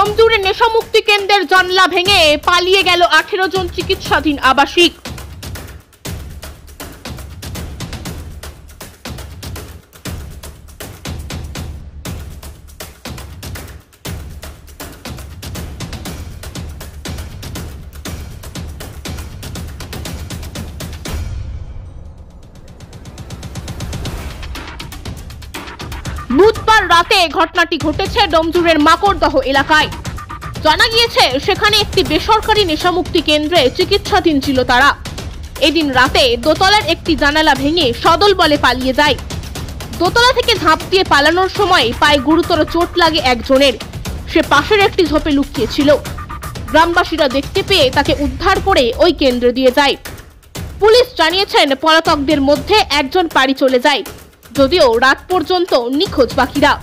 ডোমজুড়ে নেশামুক্তি কেন্দ্রের জানলা ভেঙে পালিয়ে গেল 18 জন চিকিৎসাধীন আবাসিক। বুধবার রাতে ঘটনাটি ঘটেছে ডোমজুড়ের মাকড়দহ এলাকায়। জানা গিয়েছে সেখানে একটি বেসরকারি নেশামুক্তি কেন্দ্রে চিকিৎসাধীন ছিল তারা। এদিন রাতে দোতলার একটি জানালা ভেঙে সদল বলে পালিয়ে যায়। দোতলা থেকে ঝাঁপ দিয়ে পালানোর সময় পায়ে গুরুতর চোট লাগে একজনের। সে পাশের একটি ঝোপে লুকিয়েছিল। গ্রামবাসীরা দেখতে পেয়ে তাকে উদ্ধার করে ওই কেন্দ্রে দিয়ে যায়। পুলিশ জানিয়েছেন পলাতকদের মধ্যে একজন বাড়ি চলে যায়, যদিও রাত পর্যন্ত নিখোঁজ বাকিরা।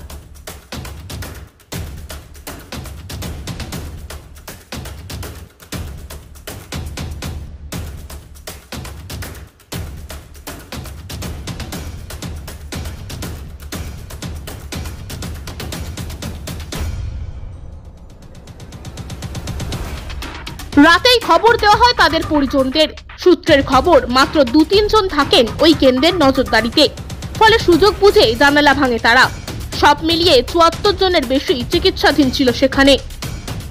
রাতেই খবর দেওয়া হয় তাদের পরিজনদের। সূত্রের খবর, মাত্র 2-3 জন থাকেন ওই কেন্দ্রের নজরদারিতে, ফলে সুযোগ বুঝে জানালা ভাঙে তারা। সব মিলিয়ে 74 জনের বেশি চিকিৎসাধীন ছিল সেখানে।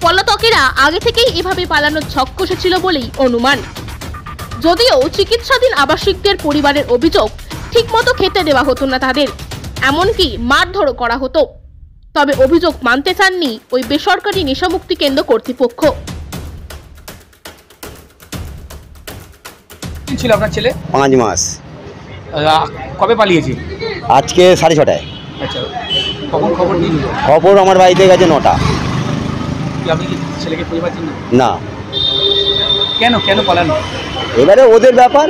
পলাতকেরা আগে থেকেই এভাবে পালানোর ছক কষেছিল বলেই অনুমান। যদিও চিকিৎসাধীন আবাসিকদের পরিবারের অভিযোগ, ঠিকমতো খেতে দেওয়া হতো না তাদের, এমনকি মারধরও করা হতো। তবে অভিযোগ মানতে চাননি ওই বেসরকারি নেশামুক্তি কেন্দ্র কর্তৃপক্ষ। ছিল আপনার ছেলে? 5 মাস। কবে পালিয়েছে? আজকে 6:30টায়। আচ্ছা, কখন খবর দিন? খবর আমার বাড়িতে গেছে 9টা। আপনি কি ছেলেকে খুঁজে পাচ্ছেন না? কেন কেন পালানো? এবারে ওদের ব্যাপার,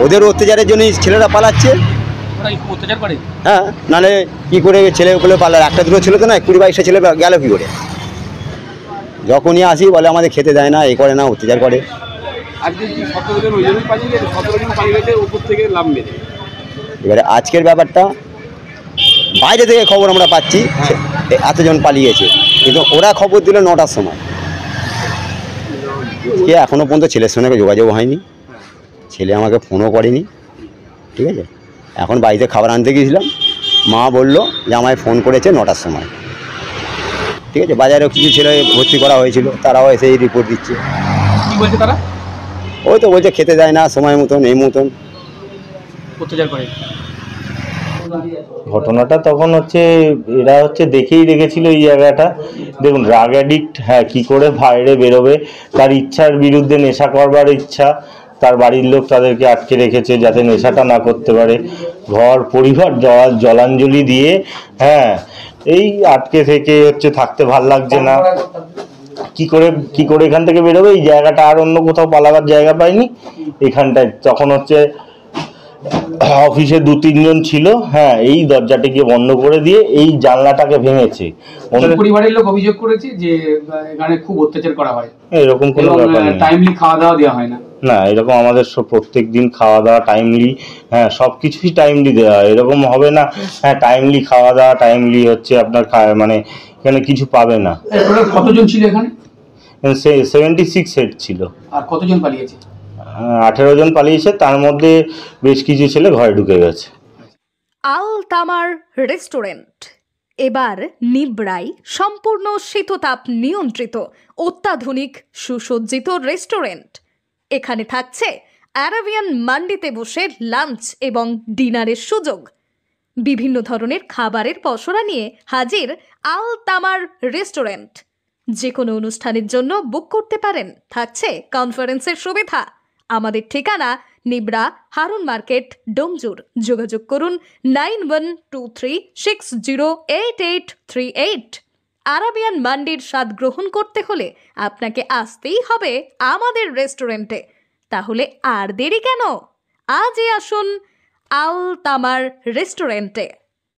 ওদের অত্যাচারের জন্যই ছেলেরা পালাচ্ছে। ওরা কি অত্যাচার করে? হ্যাঁ, নাহলে কি করে ছেলেগুলো পালার? একটা দুটো ছিল তো না, 20-22টা ছেলে গেল কি করে? যখনই আসি বলে আমাদের খেতে দেয় না, এ করে না, অত্যাচার করে। আজকে কি 17 জন ওই জন্যই পালিয়ে গেছে? 17 জন পালিয়ে গেছে উপর থেকে লাভ মেরে। এবারে আজকের ব্যাপারটা বাইরে থেকে খবর আমরা পাচ্ছি এতজন পালিয়েছে, কিন্তু ওরা খবর দিল 9টার সময়। কে এখনো পর্যন্ত ছেলের সঙ্গে যোগাযোগ হয়নি, ছেলে আমাকে ফোনও করেনি। ঠিক আছে, এখন বাড়িতে খাবার আনতে গিয়েছিলাম, মা বললো যে আমায় ফোন করেছে 9টার সময়। ঠিক আছে, বাজারেও কিছু ছেলে ভর্তি করা হয়েছিল, তারাও এসে রিপোর্ট দিচ্ছে। কি বলছে তারা? ওই তো বলছে খেতে দেয় না সময় মতন, এই মতন অত্যাচার করে। ঘটনাটা তখন এরা দেখেই রেখেছিল এই জায়গাটা। দেখুন, ড্রাগ অ্যাডিক্ট, হ্যাঁ, কি করে বাইরে বেরোবে, তার ইচ্ছার বিরুদ্ধে নেশা করবার ইচ্ছা, তার বাড়ির লোক তাদেরকে আটকে রেখেছে যাতে নেশাটা না করতে পারে। ঘর পরিবার জলাঞ্জলি দিয়ে, হ্যাঁ, এই আটকে থেকে থাকতে ভাল লাগছে না, কি করে এখান থেকে বেরোবে। এই জায়গাটা আর অন্য কোথাও পালাবার জায়গা পায়নি এখানটায়। তখন অফিসে 2-3 জন ছিল, হ্যাঁ, এই দরজাটাকে বন্ধ করে দিয়ে এই জানলাটাকে ভেঙেছে। পরিবারের লোক অভিযোগ করেছে যে এখানে খুব অত্যাচার করা হয়। এরকম কোনো ব্যাপার নেই, টাইমলি খাওয়া দাওয়া দেওয়া হয় না। না, এরকম আমাদের প্রত্যেক দিন খাওয়া দাওয়া টাইমলি, হ্যাঁ, সব কিছুই টাইমলি দেওয়া হয়। এরকম হবে না, হ্যাঁ, টাইমলি খাওয়া দাওয়া টাইমলি আপনার মানে এখানে কিছু পাবে না। কতজন ছিল এখানে? 76 হেড ছিল। আর কতজন পালিয়েছে? 18 জন পালিয়েছে, তার মধ্যে বেশ কিছু ছেলে ঘরে ঢুকে গেছে। আল তামার রেস্টুরেন্ট এবার নিবড়াই সম্পূর্ণ শীততাপ নিয়ন্ত্রিত অত্যাধুনিক সুসজ্জিত রেস্টুরেন্ট। এখানে থাকছে আরাবিয়ান মান্ডিতে বসে লাঞ্চ এবং ডিনারের সুযোগ। বিভিন্ন ধরনের খাবারের পসরা নিয়ে হাজির আল তামার রেস্টুরেন্ট। যে কোনো অনুষ্ঠানের জন্য বুক করতে পারেন, থাকছে কনফারেন্সের সুবিধা। আমাদের ঠিকানা নিবড়া হারুন মার্কেট, ডোমজুর। যোগাযোগ করুন 9123608838। আরাবিয়ান মান্ডির স্বাদ গ্রহণ করতে হলে আপনাকে আসতেই হবে আমাদের রেস্টুরেন্টে। তাহলে আর দেরি কেন? আজই আসুন আল তামার রেস্টুরেন্টে।